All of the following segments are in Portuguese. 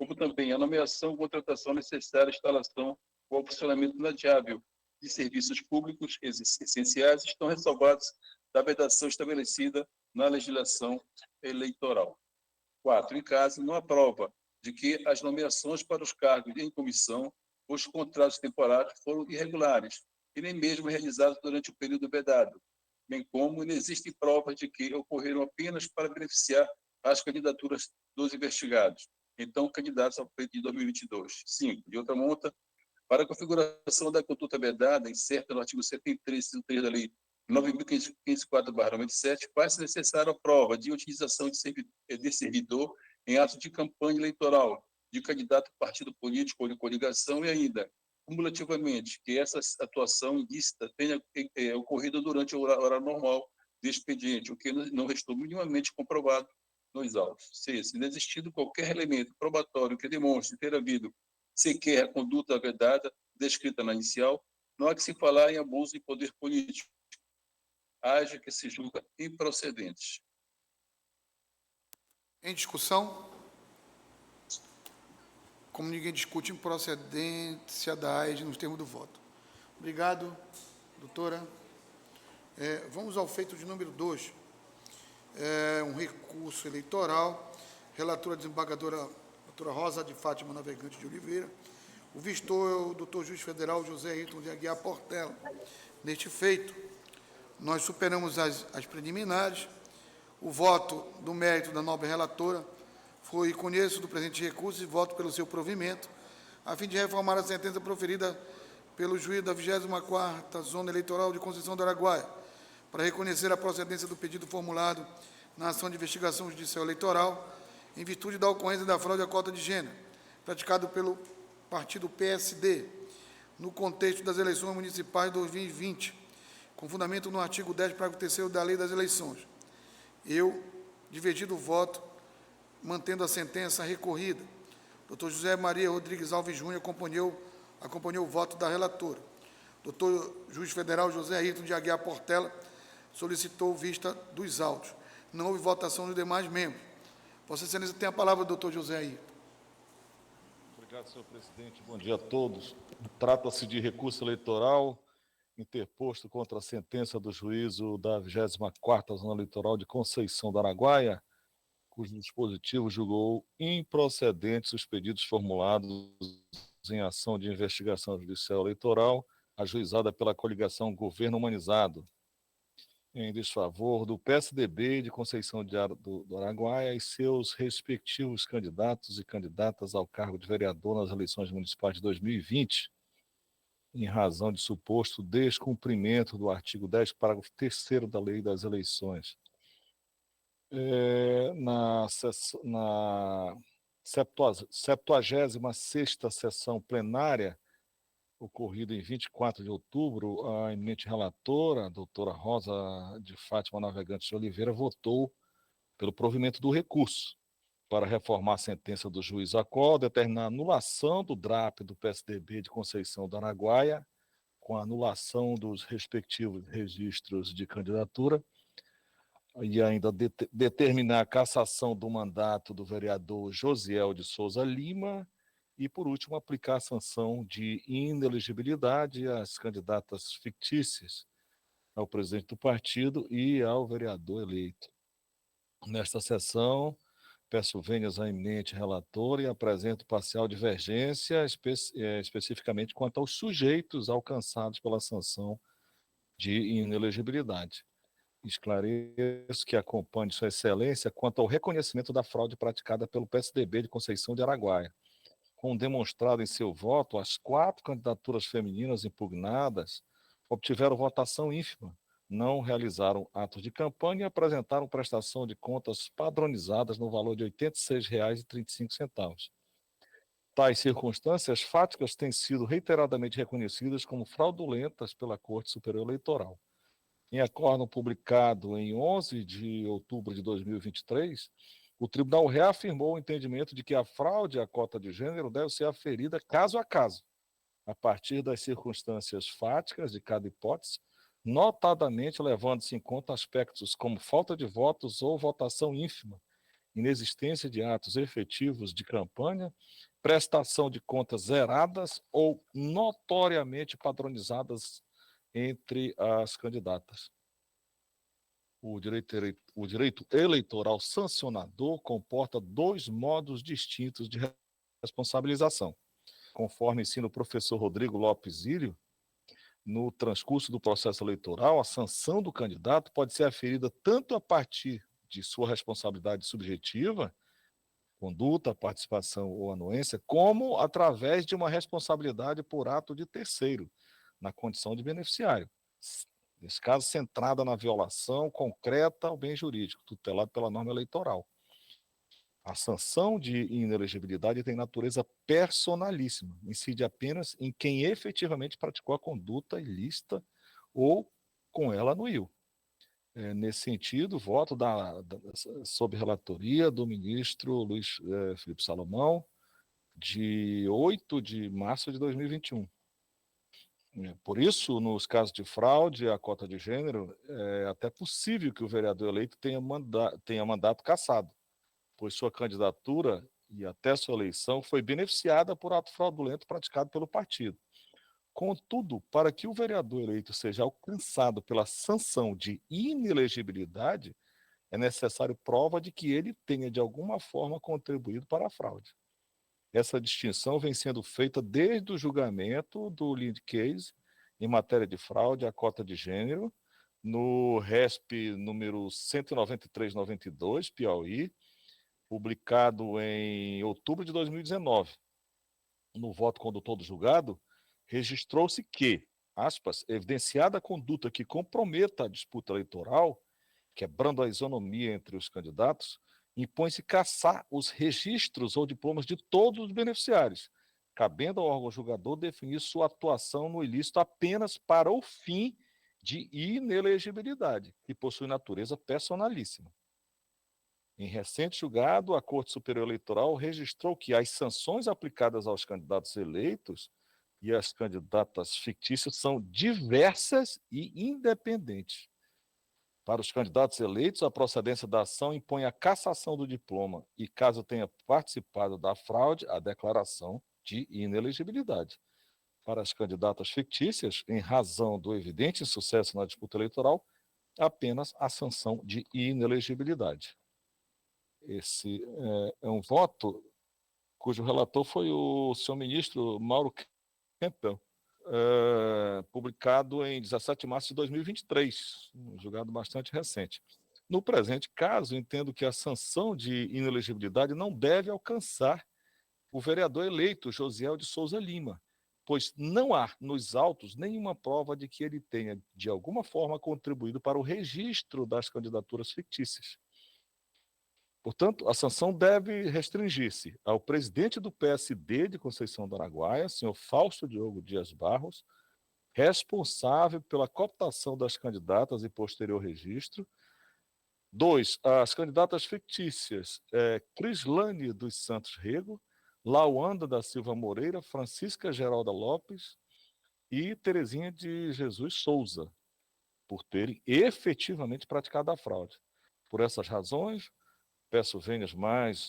como também a nomeação e contratação necessária à instalação ou ao funcionamento inadiável de serviços públicos essenciais estão ressalvados da vedação estabelecida na legislação eleitoral. 4. Em caso não há prova de que as nomeações para os cargos em comissão ou os contratos temporários foram irregulares e nem mesmo realizados durante o período vedado, bem como não existem provas de que ocorreram apenas para beneficiar as candidaturas dos investigados, então candidatos ao pleito de 2022. 5. De outra monta, para a configuração da conduta vedada, incerta no artigo 73, inciso 3 da Lei 9.504/97, faz-se necessária a prova de utilização de servidor em atos de campanha eleitoral, de candidato a partido político ou de coligação e ainda, cumulativamente, que essa atuação ilícita tenha ocorrido durante o horário normal do expediente, o que não restou minimamente comprovado nos autos. 6. Não existindo qualquer elemento probatório que demonstre ter havido sequer a conduta vedada descrita na inicial, não há que se falar em abuso de poder político, haja que se julga improcedentes. Em discussão? Como ninguém discute improcedência da AES nos termos do voto. Obrigado, doutora. Vamos ao feito de número 2. Um recurso eleitoral. Relatora desembargadora doutora Rosa de Fátima Navegante de Oliveira. O vistor é o doutor juiz federal José Ayrton de Aguiar Portela. Neste feito, nós superamos as preliminares. O voto do mérito da nobre relatora foi conheço do presente recurso e voto pelo seu provimento, a fim de reformar a sentença proferida pelo juiz da 24ª Zona Eleitoral de Conceição do Araguaia, para reconhecer a procedência do pedido formulado na ação de investigação judicial eleitoral, em virtude da ocorrência da fraude à cota de gênero, praticado pelo partido PSD, no contexto das eleições municipais de 2020, com fundamento no artigo 10, parágrafo 3º da Lei das Eleições. Eu, divergido o voto, mantendo a sentença recorrida. Dr. José Maria Rodrigues Alves Júnior acompanhou o voto da relatora. Dr. Juiz Federal José Ayrton de Aguiar Portela solicitou vista dos autos. Não houve votação dos demais membros. Vossa Excelência tem a palavra, doutor José Ayrton. Obrigado, senhor presidente. Bom dia a todos. Trata-se de recurso eleitoral interposto contra a sentença do juízo da 24ª Zona Eleitoral de Conceição do Araguaia, cujo dispositivo julgou improcedentes os pedidos formulados em ação de investigação judicial eleitoral ajuizada pela coligação Governo Humanizado, em desfavor do PSDB de Conceição do Araguaia e seus respectivos candidatos e candidatas ao cargo de vereador nas eleições municipais de 2020, em razão de suposto descumprimento do artigo 10, parágrafo 3º da Lei das Eleições. Na 76ª sessão plenária, ocorrida em 24 de outubro, a eminente relatora, a doutora Rosa de Fátima Navegante de Oliveira, votou pelo provimento do recurso para reformar a sentença do juiz a qual determinar a anulação do DRAP do PSDB de Conceição do Araguaia, com a anulação dos respectivos registros de candidatura, e ainda determinar a cassação do mandato do vereador Josiel de Souza Lima e, por último, aplicar a sanção de inelegibilidade às candidatas fictícias, ao presidente do partido e ao vereador eleito. Nesta sessão, peço vênias à eminente relatora e apresento parcial divergência, especificamente quanto aos sujeitos alcançados pela sanção de inelegibilidade. Esclareço que acompanhe Sua Excelência quanto ao reconhecimento da fraude praticada pelo PSDB de Conceição de Araguaia. Como demonstrado em seu voto, as 4 candidaturas femininas impugnadas obtiveram votação ínfima, não realizaram atos de campanha e apresentaram prestação de contas padronizadas no valor de R$ 86,35. Tais circunstâncias fáticas têm sido reiteradamente reconhecidas como fraudulentas pela Corte Superior Eleitoral. Em acórdão publicado em 11 de outubro de 2023, o tribunal reafirmou o entendimento de que a fraude à cota de gênero deve ser aferida caso a caso, a partir das circunstâncias fáticas de cada hipótese, notadamente levando-se em conta aspectos como falta de votos ou votação ínfima, inexistência de atos efetivos de campanha, prestação de contas zeradas ou notoriamente padronizadas entre as candidatas. O direito eleitoral sancionador comporta dois modos distintos de responsabilização. Conforme ensina o professor Rodrigo Lopes Írio, no transcurso do processo eleitoral, a sanção do candidato pode ser aferida tanto a partir de sua responsabilidade subjetiva, conduta, participação ou anuência, como através de uma responsabilidade por ato de terceiro, na condição de beneficiário. Nesse caso, centrada na violação concreta ao bem jurídico, tutelado pela norma eleitoral. A sanção de inelegibilidade tem natureza personalíssima, incide apenas em quem efetivamente praticou a conduta ilícita ou com ela anuiu. Nesse sentido, voto sob relatoria do ministro Luiz Felipe Salomão, de 8 de março de 2021. Por isso, nos casos de fraude à cota de gênero, é até possível que o vereador eleito tenha mandato cassado, pois sua candidatura e até sua eleição foi beneficiada por ato fraudulento praticado pelo partido. Contudo, para que o vereador eleito seja alcançado pela sanção de inelegibilidade, é necessário prova de que ele tenha, de alguma forma, contribuído para a fraude. Essa distinção vem sendo feita desde o julgamento do lead case em matéria de fraude à cota de gênero, no RESP número 193/92, Piauí, publicado em outubro de 2019. No voto condutor do julgado, registrou-se que, aspas, evidenciada a conduta que comprometa a disputa eleitoral, quebrando a isonomia entre os candidatos, impõe-se cassar os registros ou diplomas de todos os beneficiários, cabendo ao órgão julgador definir sua atuação no ilícito apenas para o fim de inelegibilidade, que possui natureza personalíssima. Em recente julgado, a Corte Superior Eleitoral registrou que as sanções aplicadas aos candidatos eleitos e às candidatas fictícias são diversas e independentes. Para os candidatos eleitos, a procedência da ação impõe a cassação do diploma e, caso tenha participado da fraude, a declaração de inelegibilidade. Para as candidatas fictícias, em razão do evidente insucesso na disputa eleitoral, apenas a sanção de inelegibilidade. Esse é um voto cujo relator foi o senhor ministro Mauro Campbell, publicado em 17 de março de 2023, um julgado bastante recente. No presente caso, entendo que a sanção de inelegibilidade não deve alcançar o vereador eleito Josiel de Souza Lima, pois não há nos autos nenhuma prova de que ele tenha, de alguma forma, contribuído para o registro das candidaturas fictícias. Portanto, a sanção deve restringir-se ao presidente do PSD de Conceição do Araguaia, senhor Fausto Diogo Dias Barros, responsável pela cooptação das candidatas e posterior registro. 2, as candidatas fictícias Crislane dos Santos Rego, Lauanda da Silva Moreira, Francisca Geralda Lopes e Terezinha de Jesus Souza, por terem efetivamente praticado a fraude. Por essas razões, peço mais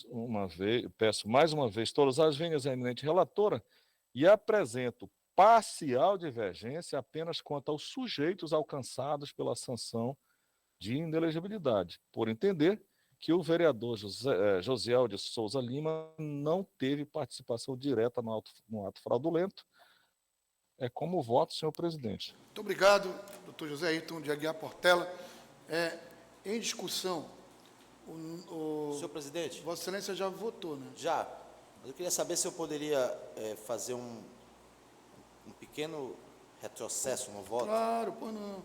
uma vez todas as vênias à eminente relatora e apresento parcial divergência apenas quanto aos sujeitos alcançados pela sanção de inelegibilidade, por entender que o vereador Josiel de Souza Lima não teve participação direta no ato fraudulento. É como voto, senhor presidente. Muito obrigado, doutor José Ayrton de Aguiar Portela. Em discussão, senhor presidente. Vossa Excelência já votou, né? Já. Mas eu queria saber se eu poderia fazer um pequeno retrocesso no voto. Claro, pô, não.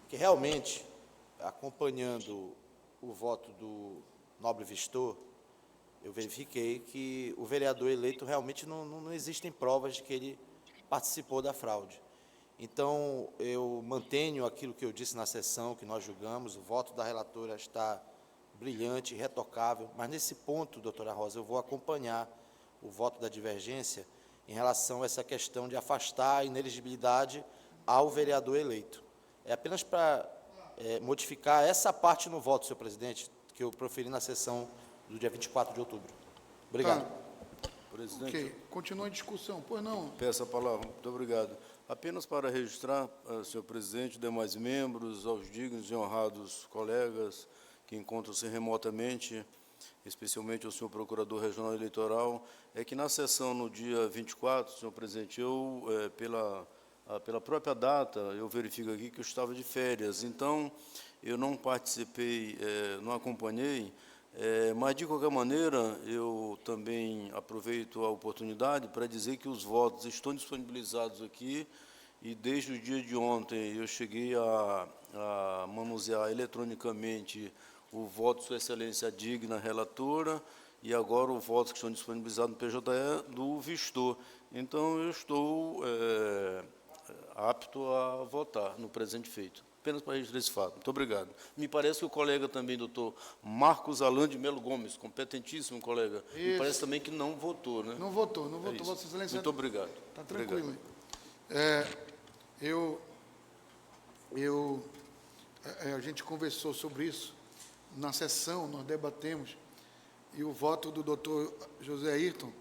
Porque realmente, acompanhando o voto do nobre Vistor, eu verifiquei que o vereador eleito realmente não existem provas de que ele participou da fraude. Então, eu mantenho aquilo que eu disse na sessão que nós julgamos, o voto da relatora está brilhante, irretocável, mas nesse ponto, doutora Rosa, eu vou acompanhar o voto da divergência em relação a essa questão de afastar a inelegibilidade ao vereador eleito. É apenas para modificar essa parte no voto, senhor presidente, que eu proferi na sessão do dia 24 de outubro. Obrigado. Tá. Presidente, Ok. Continua a discussão. Pois não. peço a palavra. Muito obrigado. Apenas para registrar, senhor presidente, demais membros, aos dignos e honrados colegas que encontram-se remotamente, especialmente ao senhor Procurador Regional Eleitoral, é que na sessão no dia 24, senhor presidente, eu, pela própria data, eu verifico aqui que eu estava de férias, então eu não participei, não acompanhei, mas, de qualquer maneira, eu também aproveito a oportunidade para dizer que os votos estão disponibilizados aqui e, desde o dia de ontem, eu cheguei a manusear eletronicamente o voto de Sua Excelência digna relatora e agora o voto que estão disponibilizados no PJE do Vistor. Então, eu estou apto a votar no presente feito. Apenas para registrar esse fato. Muito obrigado. Me parece que o colega também, doutor Marcos Alan de Melo Gomes, competentíssimo colega, me parece também que não votou, né? Não votou, não votou, isso. Vossa Excelência. Muito obrigado. Está tranquilo. Obrigado. A gente conversou sobre isso na sessão, nós debatemos, e o voto do doutor José Ayrton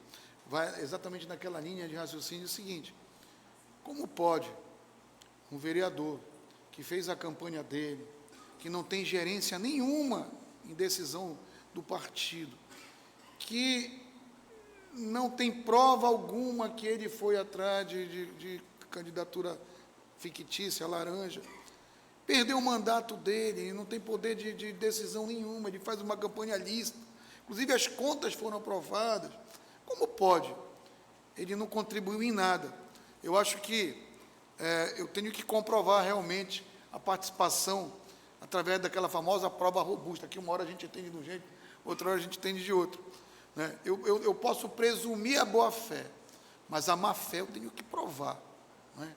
vai exatamente naquela linha de raciocínio seguinte: como pode um vereador que fez a campanha dele, que não tem gerência nenhuma em decisão do partido, que não tem prova alguma que ele foi atrás de candidatura fictícia, laranja, perdeu o mandato dele, não tem poder de decisão nenhuma, ele faz uma campanha lícita, inclusive as contas foram aprovadas. Como pode? Ele não contribuiu em nada. Eu acho que eu tenho que comprovar realmente a participação através daquela famosa prova robusta, que uma hora a gente entende de um jeito, outra hora a gente entende de outro, né? Eu posso presumir a boa-fé, mas a má-fé eu tenho que provar, né?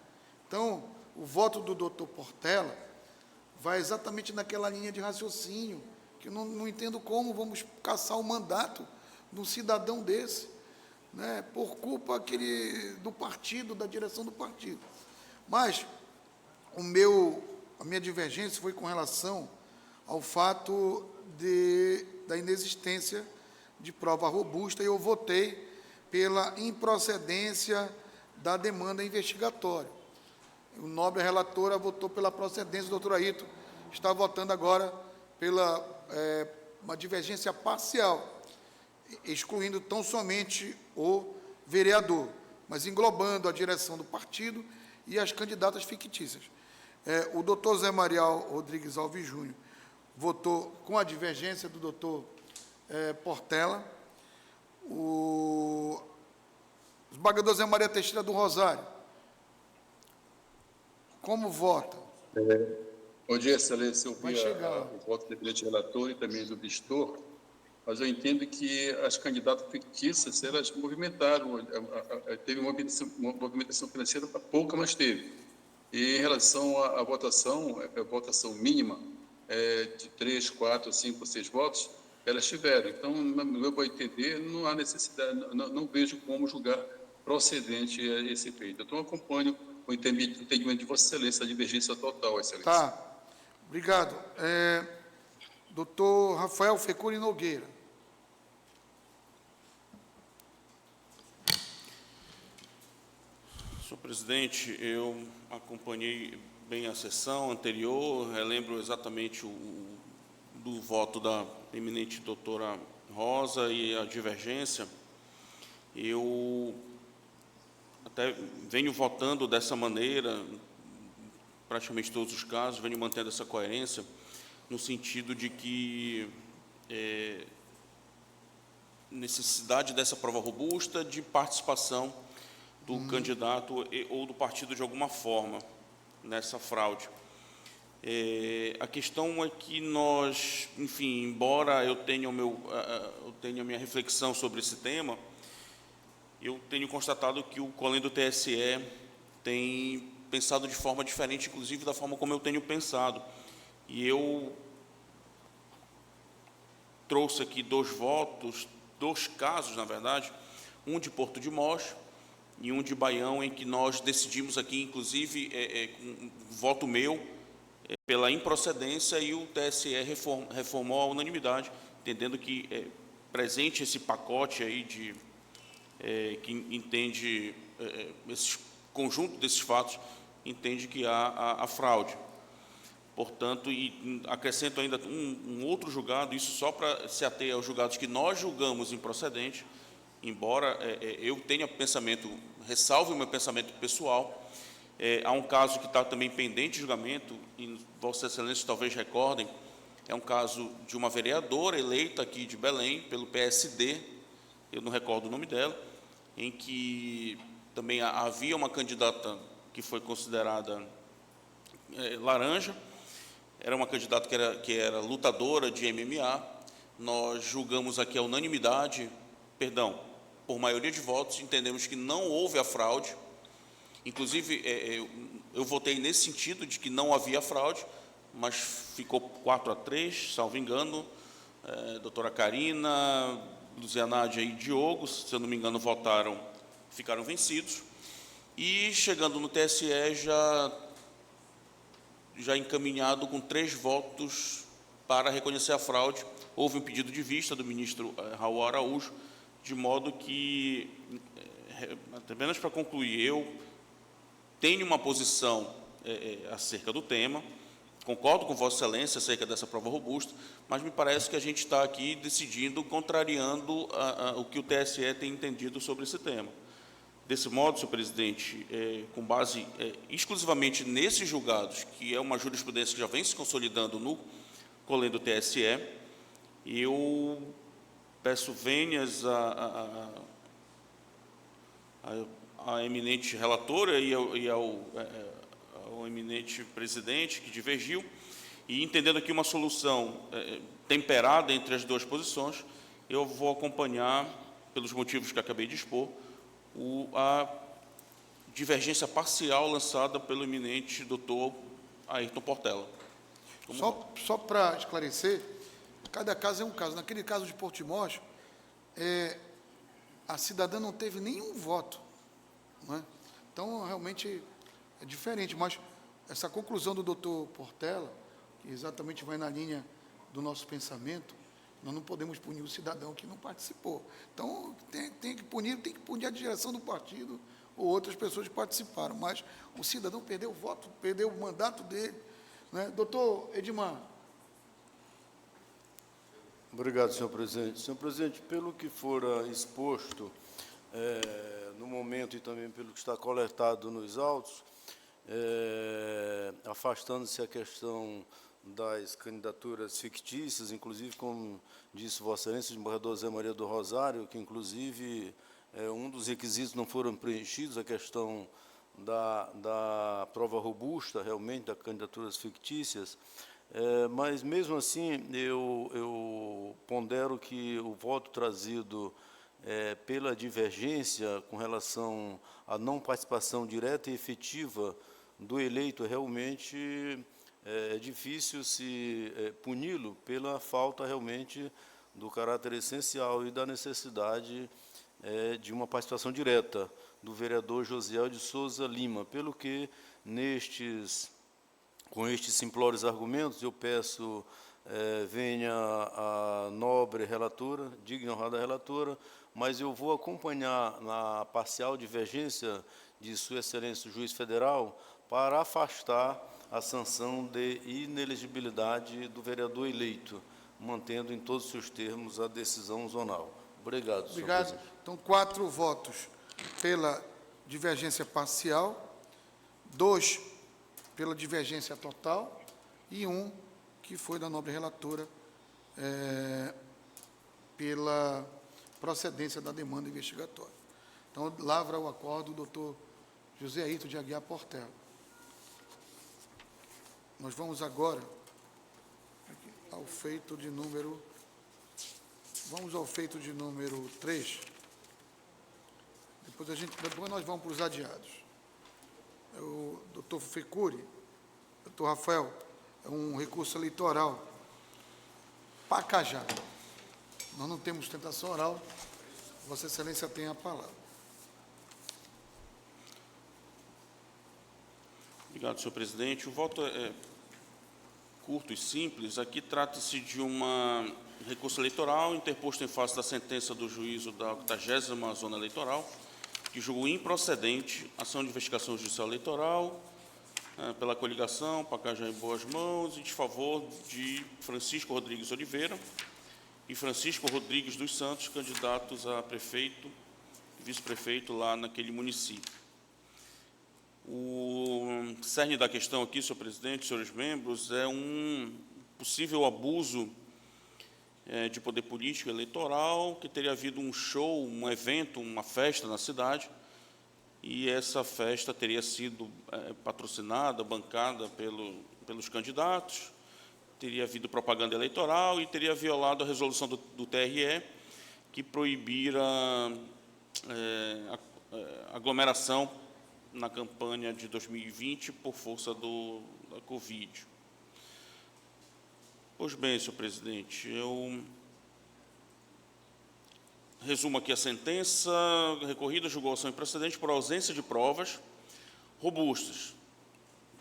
Então, o voto do doutor Portela vai exatamente naquela linha de raciocínio, que eu não entendo como vamos caçar o mandato de um cidadão desse, né, por culpa do partido, da direção do partido. Mas a minha divergência foi com relação ao fato da inexistência de prova robusta, e eu votei pela improcedência da demanda investigatória. O nobre relatora votou pela procedência, o doutor Ayrton está votando agora pela uma divergência parcial, excluindo tão somente o vereador, mas englobando a direção do partido e as candidatas fictícias. O doutor Zé Marial Rodrigues Alves Júnior votou com a divergência do doutor Portela. O desembargador Zé Maria Teixeira do Rosário, como vota? Bom dia, Excelência. Eu Vai vi chegar. o voto do eminente relator e também do Vistor, mas eu entendo que as candidatas fictícias, elas movimentaram, teve uma movimentação financeira pouca, mas teve. E em relação à votação, a votação mínima, de 3, 4, 5, 6 votos, elas tiveram. Então, no meu entender, não há necessidade, não vejo como julgar procedente esse feito. Então, acompanho o entendimento de Vossa Excelência, a divergência total, Excelência. Tá. Obrigado. Doutor Rafael Fecuri Nogueira. Senhor presidente, eu acompanhei bem a sessão anterior, relembro exatamente do voto da eminente doutora Rosa e a divergência. Eu até venho votando dessa maneira, praticamente todos os casos, venho mantendo essa coerência, no sentido de que necessidade dessa prova robusta de participação do candidato ou do partido de alguma forma nessa fraude. A questão é que nós, enfim, embora eu tenha a minha reflexão sobre esse tema, eu tenho constatado que o Colen do TSE tem pensado de forma diferente, inclusive da forma como eu tenho pensado. E eu trouxe aqui dois casos, na verdade, um de Porto de Mós e um de Baião, em que nós decidimos aqui, inclusive, com um voto meu, pela improcedência, e o TSE reformou a unanimidade, entendendo que presente esse pacote aí que entende, esse conjunto desses fatos, entende que há a fraude. Portanto, e acrescento ainda um outro julgado, isso só para se ater aos julgados que nós julgamos improcedente, embora eu tenha pensamento, ressalve o meu pensamento pessoal, há um caso que está também pendente de julgamento, e Vossas Excelências talvez recordem, é um caso de uma vereadora eleita aqui de Belém, pelo PSD, eu não recordo o nome dela, em que também havia uma candidata que foi considerada laranja, era uma candidata que era lutadora de MMA, nós julgamos aqui a unanimidade, por maioria de votos, entendemos que não houve a fraude, inclusive eu votei nesse sentido de que não havia fraude, mas ficou 4-3, salvo engano, doutora Karina, Luzia Nádia e Diogo, se eu não me engano, ficaram vencidos, e chegando no TSE já encaminhado com 3 votos para reconhecer a fraude, houve um pedido de vista do ministro Raul Araújo, de modo que, apenas para concluir, eu tenho uma posição acerca do tema, concordo com Vossa Excelência acerca dessa prova robusta, mas me parece que a gente está aqui decidindo, contrariando o que o TSE tem entendido sobre esse tema. Desse modo, senhor presidente, com base exclusivamente nesses julgados, que é uma jurisprudência que já vem se consolidando no colém do TSE, eu peço vênias à eminente relatora e ao eminente presidente que divergiu, e entendendo aqui uma solução temperada entre as duas posições, eu vou acompanhar, pelos motivos que acabei de expor, a divergência parcial lançada pelo eminente doutor Ayrton Portela. Só para esclarecer, cada caso é um caso. Naquele caso de Portimós, a cidadã não teve nenhum voto, não é? Então, realmente, é diferente. Mas essa conclusão do doutor Portela, que exatamente vai na linha do nosso pensamento, nós não podemos punir o cidadão que não participou. Então, tem que punir a direção do partido ou outras pessoas que participaram. Mas o cidadão perdeu o voto, perdeu o mandato dele, né? Doutor Edmar. Obrigado, senhor presidente. Senhor presidente, pelo que for exposto no momento e também pelo que está coletado nos autos, afastando-se a questão das candidaturas fictícias, inclusive, como disse Vossa Excelência, o desembargador Zé Maria do Rosário, que, inclusive, um dos requisitos não foram preenchidos, a questão da prova robusta, realmente, das candidaturas fictícias, mas, mesmo assim, eu pondero que o voto trazido pela divergência com relação à não participação direta e efetiva do eleito, realmente é difícil se puni-lo pela falta realmente do caráter essencial e da necessidade de uma participação direta do vereador Josiel de Souza Lima, pelo que com estes simplórios argumentos eu peço venha a nobre relatora, digna e honrada relatora, mas eu vou acompanhar na parcial divergência de Sua Excelência o Juiz Federal para afastar a sanção de inelegibilidade do vereador eleito, mantendo em todos os seus termos a decisão zonal. Obrigado, senhor Obrigado. presidente. Então, 4 votos pela divergência parcial, 2 pela divergência total e 1 que foi da nobre relatora pela procedência da demanda investigatória. Então, lavra o acordo o doutor José Ayrton de Aguiar Portela. Nós vamos agora ao feito de número... Vamos ao feito de número 3. Depois nós vamos para os adiados. O doutor Fecuri, doutor Rafael, é um recurso eleitoral. Pacajá. Nós não temos tentação oral. Vossa Excelência tem a palavra. Obrigado, senhor presidente. O voto é curto e simples. Aqui trata-se de uma recurso eleitoral interposto em face da sentença do juízo da 80ª Zona Eleitoral, que julgou improcedente a ação de investigação judicial eleitoral pela coligação Pacajá em Boas Mãos em desfavor de Francisco Rodrigues Oliveira e Francisco Rodrigues dos Santos, candidatos a prefeito e vice-prefeito lá naquele município. O cerne da questão aqui, senhor presidente, senhores membros, é um possível abuso de poder político e eleitoral, que teria havido um show, um evento, uma festa na cidade, e essa festa teria sido patrocinada, bancada pelos candidatos, teria havido propaganda eleitoral e teria violado a resolução do TRE, que proibira aglomeração na campanha de 2020 por força da Covid. Pois bem, senhor presidente, eu resumo aqui a sentença recorrida, julgou ação improcedente por ausência de provas robustas.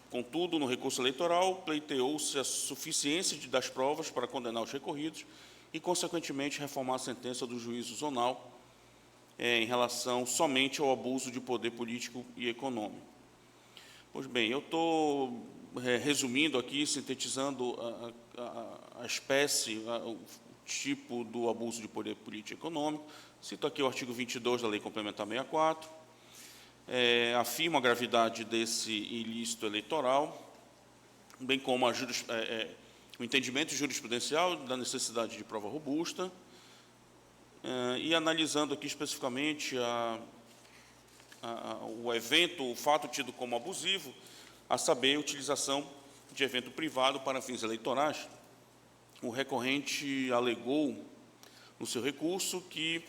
Contudo, no recurso eleitoral, pleiteou-se a suficiência das provas para condenar os recorridos e, consequentemente, reformar a sentença do juízo zonal em relação somente ao abuso de poder político e econômico. Pois bem, eu estou resumindo aqui, sintetizando a espécie, o tipo do abuso de poder político e econômico. Cito aqui o artigo 22 da Lei Complementar 64, afirma a gravidade desse ilícito eleitoral, bem como o entendimento jurisprudencial da necessidade de prova robusta, e analisando aqui especificamente o evento, o fato tido como abusivo, a saber, a utilização de evento privado para fins eleitorais. O recorrente alegou no seu recurso que,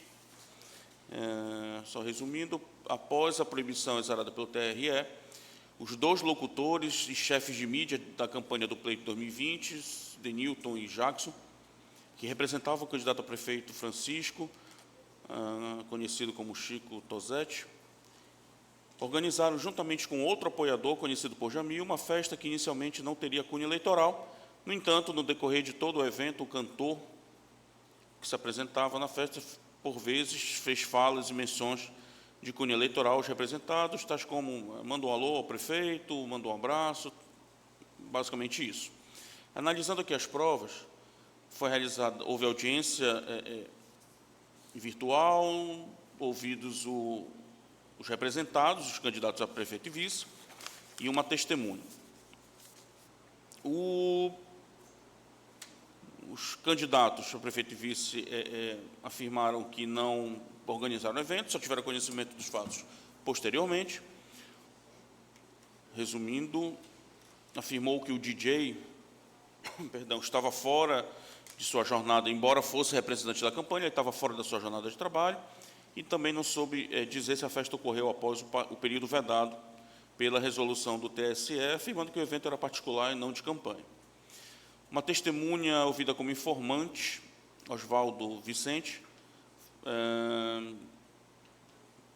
só resumindo, após a proibição exarada pelo TRE, os dois locutores e chefes de mídia da campanha do pleito 2020, Denilton e Jackson, que representavam o candidato a prefeito Francisco, conhecido como Chico Tosetti, organizaram, juntamente com outro apoiador, conhecido por Jamil, uma festa que inicialmente não teria cunho eleitoral. No entanto, no decorrer de todo o evento, o cantor que se apresentava na festa, por vezes, fez falas e menções de cunho eleitoral aos representados, tais como manda um alô ao prefeito, manda um abraço, basicamente isso. Analisando aqui as provas, houve audiência virtual, ouvidos os representados, os candidatos a prefeito e vice, e uma testemunha. Os candidatos a prefeito e vice afirmaram que não organizaram o evento, só tiveram conhecimento dos fatos posteriormente. Resumindo, afirmou que o DJ, estava fora de sua jornada, embora fosse representante da campanha, ele estava fora da sua jornada de trabalho, e também não soube dizer se a festa ocorreu após o período vedado pela resolução do TSE, afirmando que o evento era particular e não de campanha. Uma testemunha ouvida como informante, Oswaldo Vicente,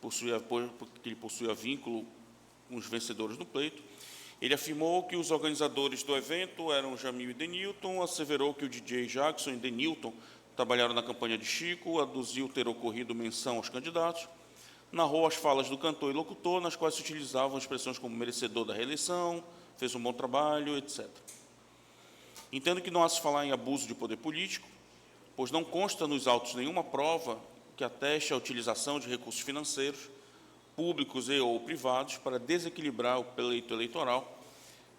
porque ele possuía vínculo com os vencedores do pleito, ele afirmou que os organizadores do evento eram Jamil e Denilton, asseverou que o DJ Jackson e Denilton trabalharam na campanha de Chico, aduziu ter ocorrido menção aos candidatos, narrou as falas do cantor e locutor, nas quais se utilizavam expressões como merecedor da reeleição, fez um bom trabalho, etc. Entendo que não há se falar em abuso de poder político, pois não consta nos autos nenhuma prova que ateste a utilização de recursos financeiros, públicos e ou privados, para desequilibrar o pleito eleitoral,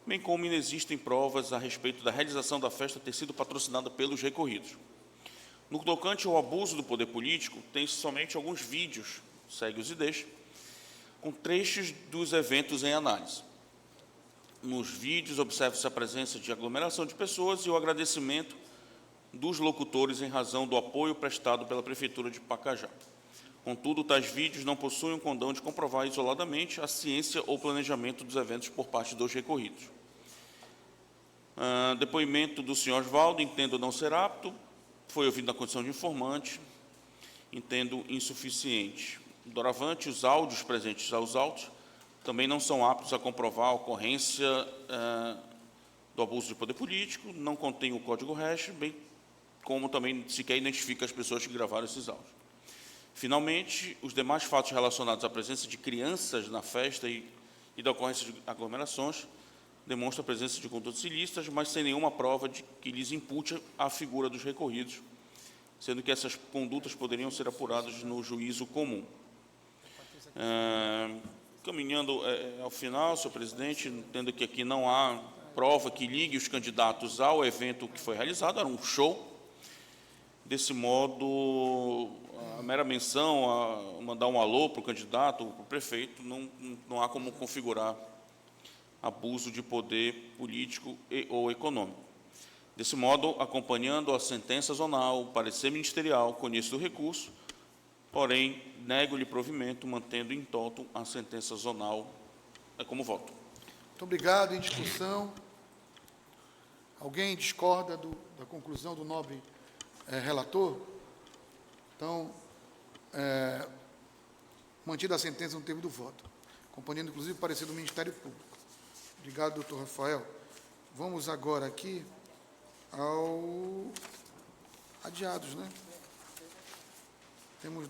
bem como inexistem provas a respeito da realização da festa ter sido patrocinada pelos recorridos. No tocante ao abuso do poder político, tem-se somente alguns vídeos, segue os e deixa, com trechos dos eventos em análise. Nos vídeos, observa-se a presença de aglomeração de pessoas e o agradecimento dos locutores em razão do apoio prestado pela Prefeitura de Pacajá. Contudo, tais vídeos não possuem o condão de comprovar isoladamente a ciência ou planejamento dos eventos por parte dos recorridos. Depoimento do senhor Oswaldo, entendo não ser apto, foi ouvido na condição de informante, entendo insuficiente. Doravante, os áudios presentes aos autos também não são aptos a comprovar a ocorrência do abuso de poder político, não contém o código hash, bem como também sequer identifica as pessoas que gravaram esses áudios. Finalmente, os demais fatos relacionados à presença de crianças na festa e da ocorrência de aglomerações demonstram a presença de condutas ilícitas, mas sem nenhuma prova de que lhes impute a figura dos recorridos, sendo que essas condutas poderiam ser apuradas no juízo comum. Caminhando ao final, senhor presidente, entendo que aqui não há prova que ligue os candidatos ao evento que foi realizado, era um show. Desse modo, a mera menção, a mandar um alô para o candidato, para o prefeito, não há como configurar abuso de poder político ou econômico. Desse modo, acompanhando a sentença zonal, o parecer ministerial, conheço do recurso, porém, nego-lhe provimento, mantendo em toto a sentença zonal. É como voto. Muito obrigado. Em discussão. Alguém discorda da conclusão do nobre relator? Então, mantida a sentença no termo do voto, acompanhando, inclusive, o parecer do Ministério Público. Obrigado, doutor Rafael. Vamos agora aqui ao adiados, né? Temos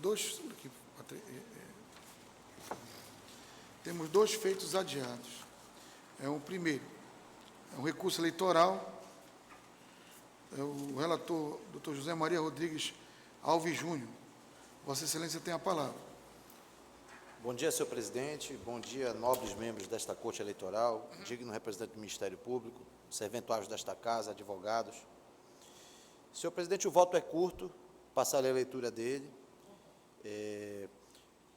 dois feitos adiados. O primeiro é um recurso eleitoral. O relator, doutor José Maria Rodrigues Alves Júnior. Vossa Excelência tem a palavra. Bom dia, senhor presidente. Bom dia, nobres membros desta Corte Eleitoral, digno representante do Ministério Público, serventuários desta Casa, advogados. Senhor presidente, o voto é curto, passarei a leitura dele.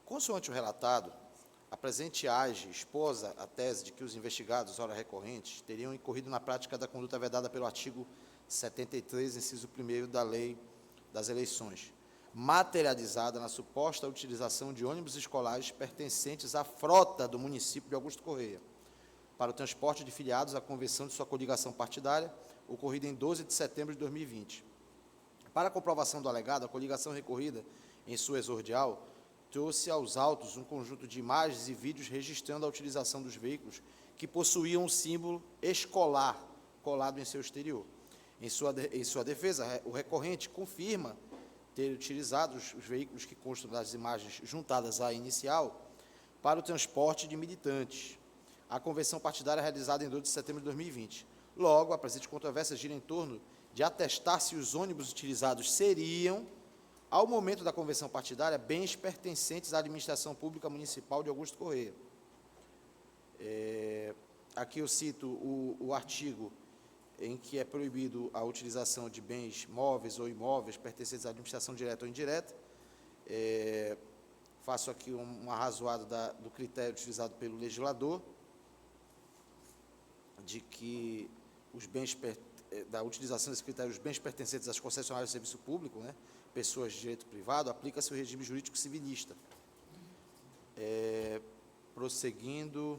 Consoante o relatado, a presente AGE exposa a tese de que os investigados, ora recorrentes, teriam incorrido na prática da conduta vedada pelo artigo 73, inciso 1º da Lei das Eleições, materializada na suposta utilização de ônibus escolares pertencentes à frota do município de Augusto Corrêa, para o transporte de filiados à convenção de sua coligação partidária, ocorrida em 12 de setembro de 2020. Para a comprovação do alegado, a coligação recorrida, em sua exordial, trouxe aos autos um conjunto de imagens e vídeos registrando a utilização dos veículos que possuíam um símbolo escolar colado em seu exterior. Em sua defesa, o recorrente confirma ter utilizado os veículos que constam das imagens juntadas à inicial para o transporte de militantes. A convenção partidária realizada em 2 de setembro de 2020. Logo, a presente controvérsia gira em torno de atestar se os ônibus utilizados seriam, ao momento da convenção partidária, bens pertencentes à administração pública municipal de Augusto Corrêa. Aqui eu cito o artigo em que é proibido a utilização de bens móveis ou imóveis pertencentes à administração direta ou indireta. Faço aqui um arrazoado do critério utilizado pelo legislador, de que os bens, da utilização desse critério, os bens pertencentes às concessionárias de serviço público, né, pessoas de direito privado, aplica-se o regime jurídico civilista. Prosseguindo,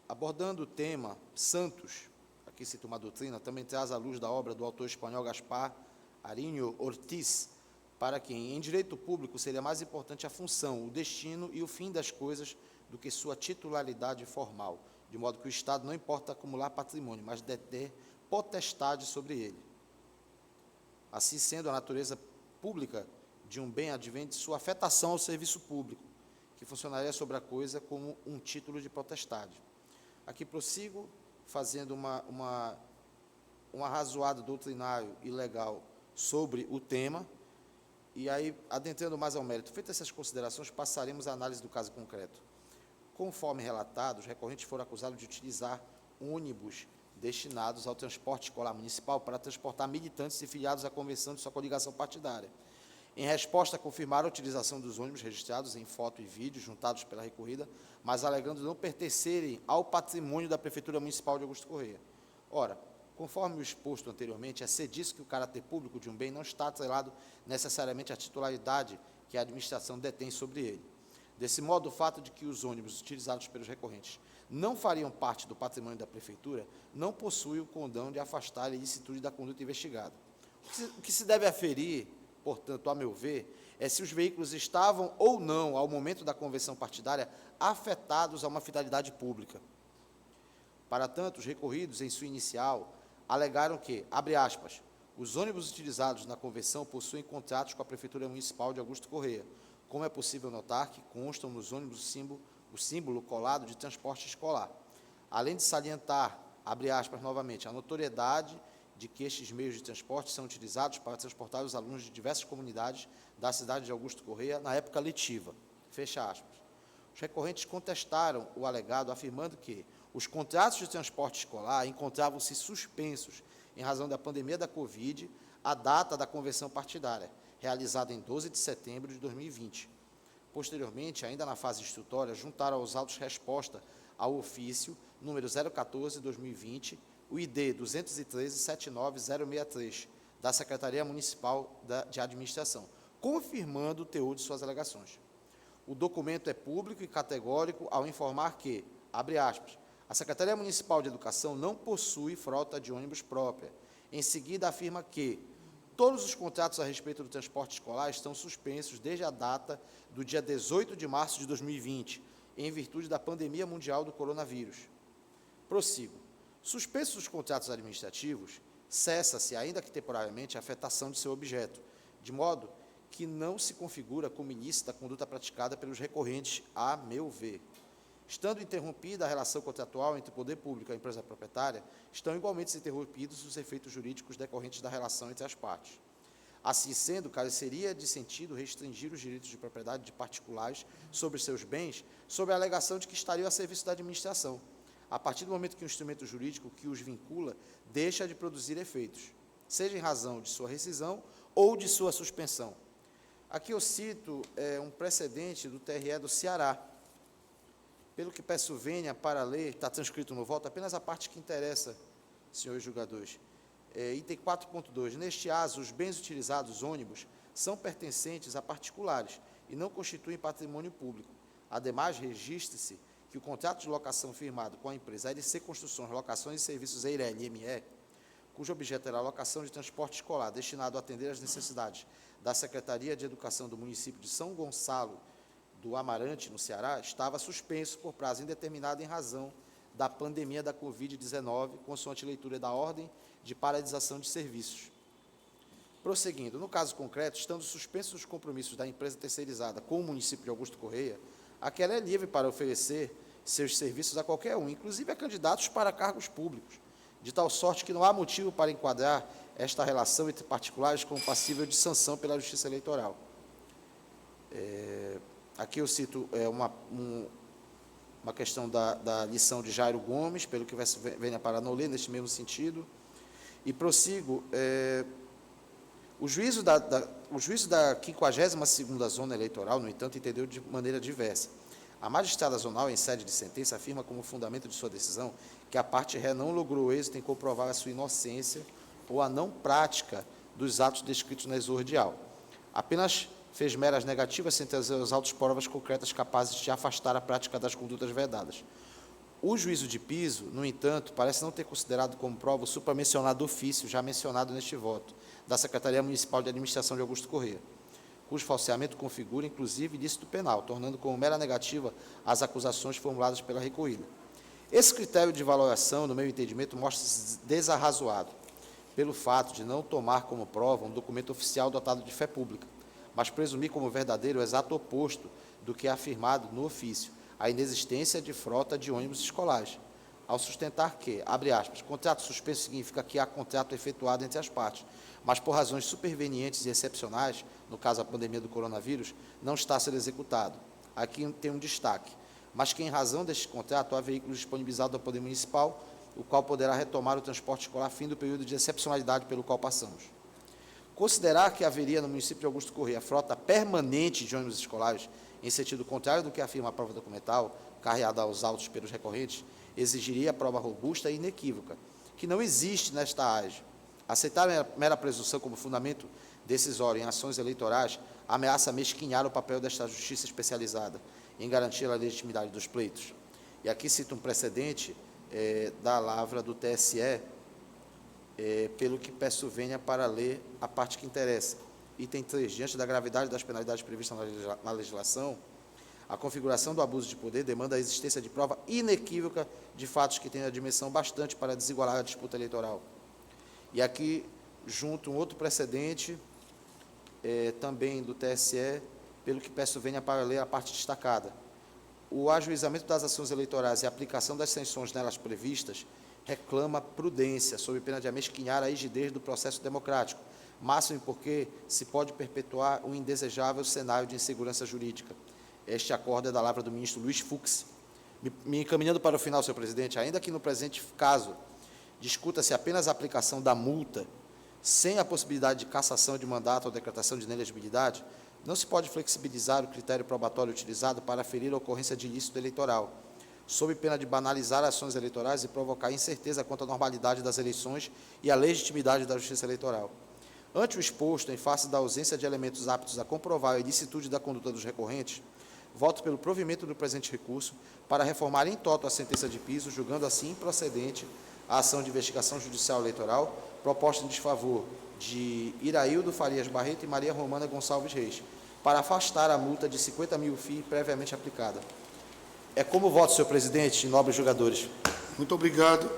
abordando o tema, Santos, aqui cito uma doutrina, também traz à luz da obra do autor espanhol Gaspar Arinho Ortiz, para quem, em direito público, seria mais importante a função, o destino e o fim das coisas do que sua titularidade formal, de modo que o Estado não importa acumular patrimônio, mas deter potestade sobre ele. Assim sendo, a natureza pública de um bem advém de sua afetação ao serviço público, que funcionaria sobre a coisa como um título de potestade. Aqui prossigo, fazendo um arrazoado doutrinário e legal sobre o tema, e aí, adentrando mais ao mérito. Feitas essas considerações, passaremos à análise do caso concreto. Conforme relatado, os recorrentes foram acusados de utilizar ônibus destinados ao transporte escolar municipal para transportar militantes e filiados à convenção de sua coligação partidária. Em resposta, confirmaram a utilização dos ônibus registrados em foto e vídeo juntados pela recorrida, mas alegando não pertencerem ao patrimônio da Prefeitura Municipal de Augusto Corrêa. Ora, conforme o exposto anteriormente, é ser disso que o caráter público de um bem não está atrelado necessariamente à titularidade que a administração detém sobre ele. Desse modo, o fato de que os ônibus utilizados pelos recorrentes não fariam parte do patrimônio da Prefeitura não possui o condão de afastar a ilicitude da conduta investigada. O que se deve aferir, portanto, a meu ver, é se os veículos estavam ou não, ao momento da convenção partidária, afetados a uma finalidade pública. Para tanto, os recorridos, em sua inicial, alegaram que, abre aspas, os ônibus utilizados na convenção possuem contratos com a Prefeitura Municipal de Augusto Corrêa. Como é possível notar que constam nos ônibus o símbolo colado de transporte escolar. Além de salientar, abre aspas novamente, a notoriedade de que estes meios de transporte são utilizados para transportar os alunos de diversas comunidades da cidade de Augusto Corrêa na época letiva. Fecha aspas. Os recorrentes contestaram o alegado, afirmando que os contratos de transporte escolar encontravam-se suspensos em razão da pandemia da Covid, à data da convenção partidária, realizada em 12 de setembro de 2020. Posteriormente, ainda na fase instrutória, juntaram aos autos resposta ao ofício número 014/2020, o ID 213-79063, da Secretaria Municipal de Administração, confirmando o teor de suas alegações. O documento é público e categórico ao informar que, abre aspas, a Secretaria Municipal de Educação não possui frota de ônibus própria. Em seguida, afirma que todos os contratos a respeito do transporte escolar estão suspensos desde a data do dia 18 de março de 2020, em virtude da pandemia mundial do coronavírus. Prossigo. Suspensos os contratos administrativos, cessa-se, ainda que temporariamente, a afetação de seu objeto, de modo que não se configura como ilícita a conduta praticada pelos recorrentes, a meu ver. Estando interrompida a relação contratual entre o poder público e a empresa proprietária, estão igualmente interrompidos os efeitos jurídicos decorrentes da relação entre as partes. Assim sendo, careceria de sentido restringir os direitos de propriedade de particulares sobre seus bens, sob a alegação de que estariam a serviço da administração, a partir do momento que o instrumento jurídico que os vincula deixa de produzir efeitos, seja em razão de sua rescisão ou de sua suspensão. Aqui eu cito um precedente do TRE do Ceará. Pelo que peço vênia para ler, está transcrito no voto, apenas a parte que interessa, senhores julgadores. Item 4.2. Neste aso, os bens utilizados, ônibus, são pertencentes a particulares e não constituem patrimônio público. Ademais, registre-se que o contrato de locação firmado com a empresa LC Construções, Locações e Serviços EIRELI ME, cujo objeto era a locação de transporte escolar destinado a atender às necessidades da Secretaria de Educação do município de São Gonçalo do Amarante, no Ceará, estava suspenso por prazo indeterminado em razão da pandemia da Covid-19, consoante leitura da ordem de paralisação de serviços. Prosseguindo, no caso concreto, estando suspensos os compromissos da empresa terceirizada com o município de Augusto Corrêa, aquela é livre para oferecer seus serviços a qualquer um, inclusive a candidatos para cargos públicos, de tal sorte que não há motivo para enquadrar esta relação entre particulares como passível de sanção pela Justiça Eleitoral. Aqui eu cito uma questão da lição de Jairo Gomes, pelo que venha para não ler, neste mesmo sentido, e prossigo. O juízo da 52ª Zona Eleitoral, no entanto, entendeu de maneira diversa. A magistrada zonal, em sede de sentença, afirma como fundamento de sua decisão que a parte ré não logrou êxito em comprovar a sua inocência ou a não prática dos atos descritos na exordial. Apenas fez meras negativas sem trazer aos autos provas concretas capazes de afastar a prática das condutas vedadas. O juízo de piso, no entanto, parece não ter considerado como prova o supramencionado ofício, já mencionado neste voto, da Secretaria Municipal de Administração de Augusto Corrêa, cujo falseamento configura, inclusive, ilícito penal, tornando como mera negativa as acusações formuladas pela recorrida. Esse critério de valoração, no meu entendimento, mostra-se desarrazoado, pelo fato de não tomar como prova um documento oficial dotado de fé pública, mas presumir como verdadeiro o exato oposto do que é afirmado no ofício, a inexistência de frota de ônibus escolares, ao sustentar que, abre aspas, contrato suspenso significa que há contrato efetuado entre as partes, mas por razões supervenientes e excepcionais, no caso a pandemia do coronavírus, não está a ser executado. Aqui tem um destaque, mas que em razão deste contrato há veículos disponibilizados ao Poder Municipal, o qual poderá retomar o transporte escolar a fim do período de excepcionalidade pelo qual passamos. Considerar que haveria no município de Augusto Corrêa frota permanente de ônibus escolares, em sentido contrário do que afirma a prova documental, carreada aos autos pelos recorrentes, exigiria prova robusta e inequívoca, que não existe nesta AGE. Aceitar a mera presunção como fundamento decisório em ações eleitorais ameaça mesquinhar o papel desta justiça especializada em garantir a legitimidade dos pleitos. E aqui cito um precedente da lavra do TSE, pelo que peço vênia para ler a parte que interessa. Item 3. Diante da gravidade das penalidades previstas na legislação, A configuração do abuso de poder demanda a existência de prova inequívoca de fatos que tenham a dimensão bastante para desigualar a disputa eleitoral. E aqui, junto um outro precedente, também do TSE, pelo que peço venha para ler a parte destacada. O ajuizamento das ações eleitorais e a aplicação das sanções nelas previstas reclama prudência, sob pena de amesquinhar a rigidez do processo democrático, máximo porque se pode perpetuar um indesejável cenário de insegurança jurídica. Este acordo é da lavra do ministro Luiz Fux. Me encaminhando para o final, senhor presidente, ainda que no presente caso discuta-se apenas a aplicação da multa, sem a possibilidade de cassação de mandato ou decretação de inelegibilidade, não se pode flexibilizar o critério probatório utilizado para aferir a ocorrência de ilícito eleitoral, sob pena de banalizar ações eleitorais e provocar incerteza quanto à normalidade das eleições e à legitimidade da justiça eleitoral. Ante o exposto, em face da ausência de elementos aptos a comprovar a ilicitude da conduta dos recorrentes, voto pelo provimento do presente recurso para reformar em toto a sentença de piso, julgando assim improcedente a ação de investigação judicial eleitoral proposta em desfavor de Iraildo Farias Barreto e Maria Romana Gonçalves Reis, para afastar a multa de 50 mil FII previamente aplicada. É como voto, senhor presidente e nobres julgadores. Muito obrigado.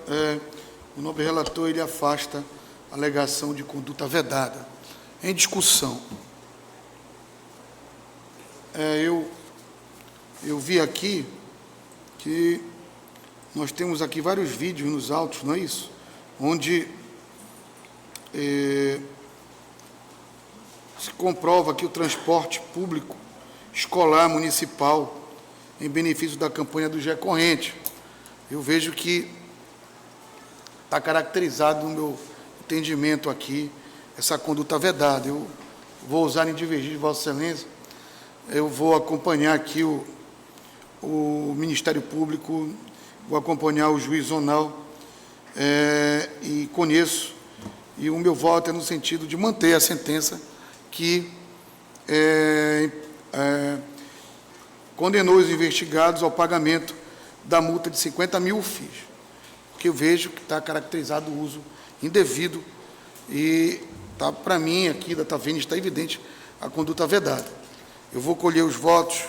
O nobre relator, ele afasta a alegação de conduta vedada. Em discussão. Eu vi aqui que nós temos aqui vários vídeos nos autos, não é isso? Onde se comprova que o transporte público escolar municipal em benefício da campanha do recorrente. Eu vejo que está caracterizado no meu entendimento aqui essa conduta vedada. Eu vou usar em divergir de Vossa Excelência, eu vou acompanhar aqui o Ministério Público, vou acompanhar o juiz zonal e conheço, e o meu voto é no sentido de manter a sentença que condenou os investigados ao pagamento da multa de 50 mil FIIs, porque eu vejo que está caracterizado o uso indevido e está, para mim, aqui, está vendo, está evidente a conduta vedada. Eu vou colher os votos,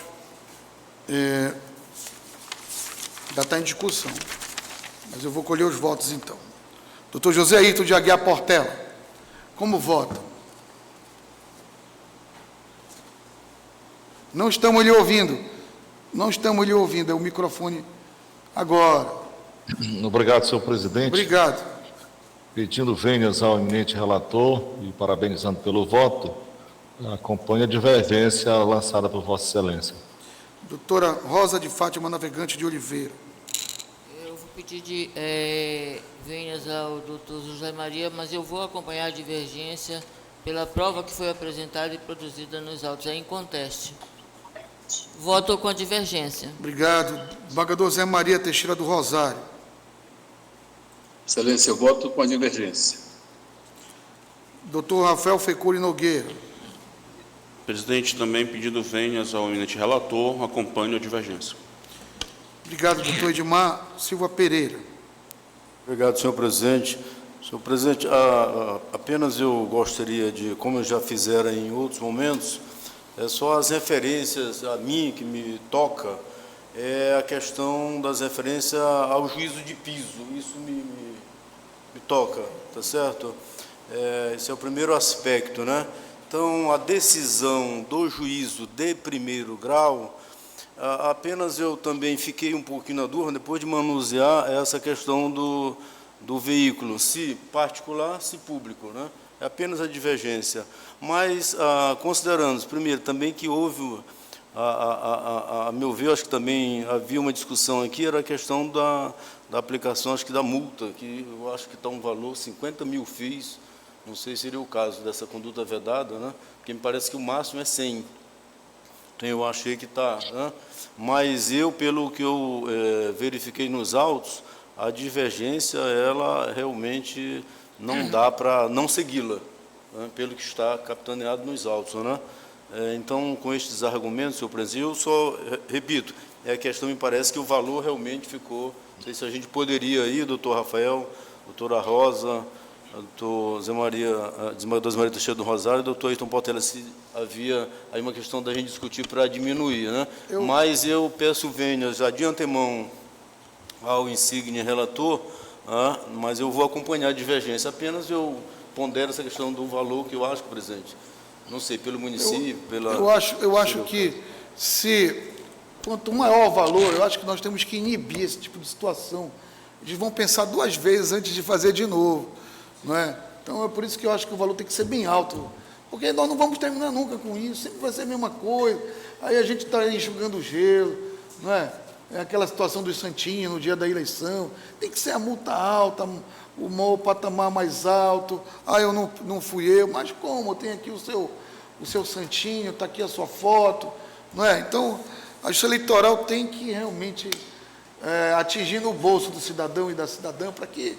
ainda está em discussão, mas eu vou colher os votos, então. Doutor José Ayrton de Aguiar Portela, como vota? Não estamos lhe ouvindo. Não estamos lhe ouvindo. É o microfone agora. Obrigado, senhor presidente. Obrigado. Pedindo vênias ao eminente relator e parabenizando pelo voto, acompanho a divergência lançada por Vossa Excelência. Doutora Rosa de Fátima Navegante de Oliveira. Eu vou pedir vênias ao doutor José Maria, mas eu vou acompanhar a divergência pela prova que foi apresentada e produzida nos autos. É inconteste. Voto com a divergência. Obrigado. Desembargador Zé Maria Teixeira do Rosário. Excelência, eu voto com a divergência. Doutor Rafael Fecuri Nogueira. Presidente, também pedindo vênias ao eminente relator, acompanho a divergência. Obrigado, doutor Edmar Silva Pereira. Obrigado, senhor presidente. Senhor presidente, apenas eu gostaria de, como eu já fizera em outros momentos, só as referências a mim que me toca, é a questão das referências ao juízo de piso. Isso me toca, tá certo? Esse é o primeiro aspecto, né? Então, a decisão do juízo de primeiro grau, apenas eu também fiquei um pouquinho na dúvida, depois de manusear essa questão do veículo, se particular, se público, né? É apenas a divergência. Mas, considerando, primeiro, também que houve, a meu ver, acho que também havia uma discussão aqui, era a questão da aplicação, acho que da multa, que eu acho que está um valor, 50 mil FIIs, não sei se seria o caso dessa conduta vedada, né? Porque me parece que o máximo é 100. Então, eu achei que está, né? Mas eu, pelo que eu verifiquei nos autos, a divergência, ela realmente não dá para não segui-la, né? Pelo que está capitaneado nos autos, né? Então, com estes argumentos, senhor presidente, eu só repito, a questão me parece que o valor realmente ficou, não sei se a gente poderia aí, doutor Rafael, doutora Rosa, doutor Zé Maria, desembargador Zé Maria Teixeira do Rosário, e doutor Ayrton Portela, se havia aí uma questão da gente discutir para diminuir, né? Mas eu peço vênias já de antemão ao insigne relator, mas eu vou acompanhar a divergência. Apenas eu pondero essa questão do valor que eu acho, presidente, não sei, pelo município, Eu acho que quanto maior o valor, eu acho que nós temos que inibir esse tipo de situação. Eles vão pensar 2 vezes antes de fazer de novo, não é? Então, é por isso que eu acho que o valor tem que ser bem alto, porque nós não vamos terminar nunca com isso, sempre vai ser a mesma coisa, aí a gente está enxugando o gelo, não é? É aquela situação dos santinhos no dia da eleição, tem que ser a multa alta, o patamar mais alto, eu não fui eu, mas como? Tem aqui o seu santinho, está aqui a sua foto, não é? Então, a justiça eleitoral tem que realmente atingir no bolso do cidadão e da cidadã para que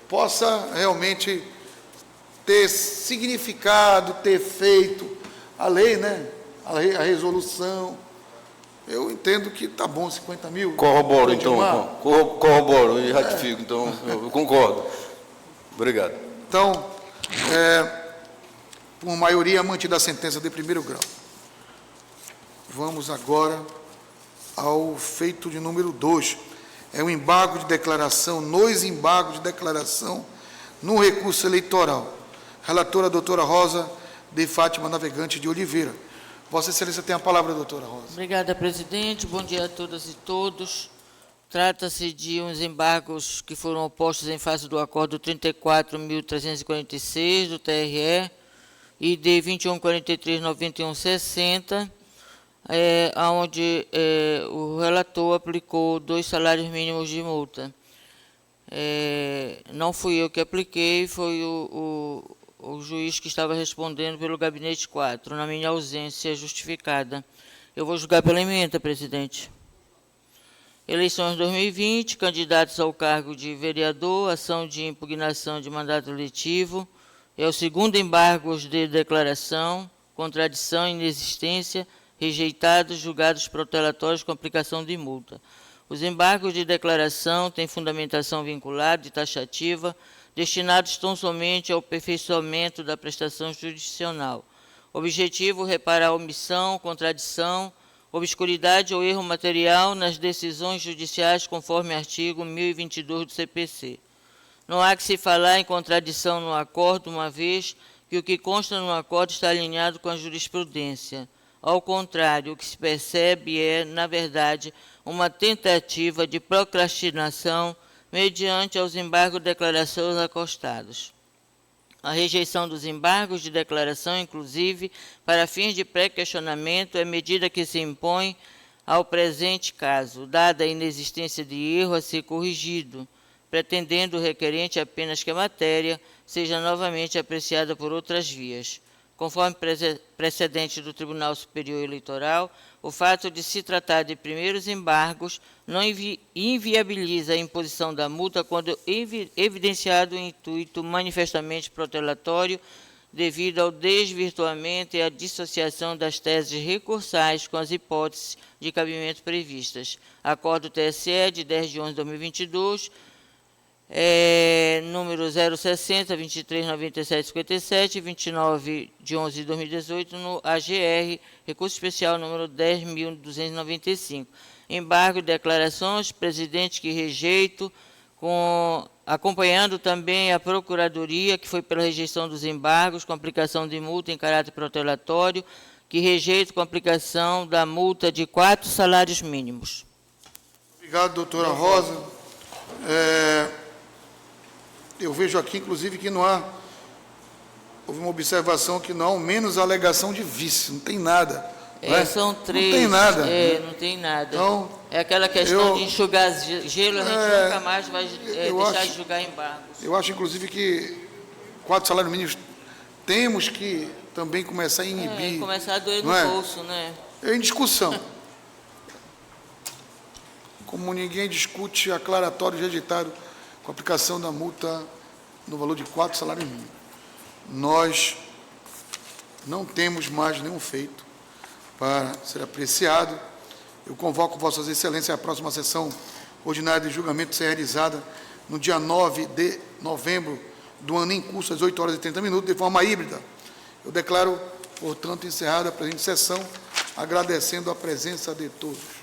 possa realmente ter significado, ter efeito a lei, né? A resolução. Eu entendo que está bom 50 mil. Corroboro, então. Corroboro e ratifico. Então, eu concordo. Obrigado. Então, por maioria, mantida a sentença de primeiro grau. Vamos agora ao feito de número 2. É o embargo de declaração, nos embargos de declaração no recurso eleitoral. Relatora, doutora Rosa de Fátima Navegante de Oliveira. Vossa Excelência tem a palavra, doutora Rosa. Obrigada, presidente. Bom dia a todas e todos. Trata-se de uns embargos que foram opostos em face do acordo 34.346 do TRE e de 21.43.91.60, onde o relator aplicou 2 salários mínimos de multa. Não fui eu que apliquei, foi o juiz que estava respondendo pelo gabinete 4, na minha ausência justificada. Eu vou julgar pela emenda, presidente. Eleições 2020, candidatos ao cargo de vereador, ação de impugnação de mandato eletivo, é o segundo embargos de declaração, contradição, inexistência, rejeitados, julgados protelatórios com aplicação de multa. Os embargos de declaração têm fundamentação vinculada e taxativa, destinados tão somente ao aperfeiçoamento da prestação jurisdicional. Objetivo, reparar omissão, contradição, obscuridade ou erro material nas decisões judiciais conforme artigo 1022 do CPC. Não há que se falar em contradição no acordo, uma vez que o que consta no acordo está alinhado com a jurisprudência. Ao contrário, o que se percebe é, na verdade, uma tentativa de procrastinação mediante aos embargos de declarações acostados. A rejeição dos embargos de declaração, inclusive, para fins de pré-questionamento, é medida que se impõe ao presente caso, dada a inexistência de erro a ser corrigido, pretendendo o requerente apenas que a matéria seja novamente apreciada por outras vias. Conforme precedente do Tribunal Superior Eleitoral, o fato de se tratar de primeiros embargos não inviabiliza a imposição da multa quando evidenciado o intuito manifestamente protelatório devido ao desvirtuamento e à dissociação das teses recursais com as hipóteses de cabimento previstas. Acordo TSE de 10 de 11 de 2022, número 060, 239757, 29 de 11 de 2018, no AGR, recurso especial número 10.295. Embargo de declarações, presidente, que rejeito, acompanhando também a Procuradoria, que foi pela rejeição dos embargos, com aplicação de multa em caráter protelatório, que rejeito com aplicação da multa de 4 salários mínimos. Obrigado, doutora Rosa. Eu vejo aqui, inclusive, que houve uma observação que não há menos alegação de vício, não tem nada. São 3. Não tem nada. Não tem nada. Então, é aquela questão de enxugar gelo, a gente nunca mais vai deixar de julgar embargos. Eu acho, inclusive, que 4 salários mínimos temos que também começar a inibir. Começar a doer no bolso, né? É em discussão. Como ninguém discute aclaratório rejeitado com a aplicação da multa no valor de 4 salários mínimos. Nós não temos mais nenhum feito para ser apreciado. Eu convoco Vossas Excelências à próxima sessão ordinária de julgamento ser realizada no dia 9 de novembro do ano em curso, às 8h30, de forma híbrida. Eu declaro, portanto, encerrada a presente sessão, agradecendo a presença de todos.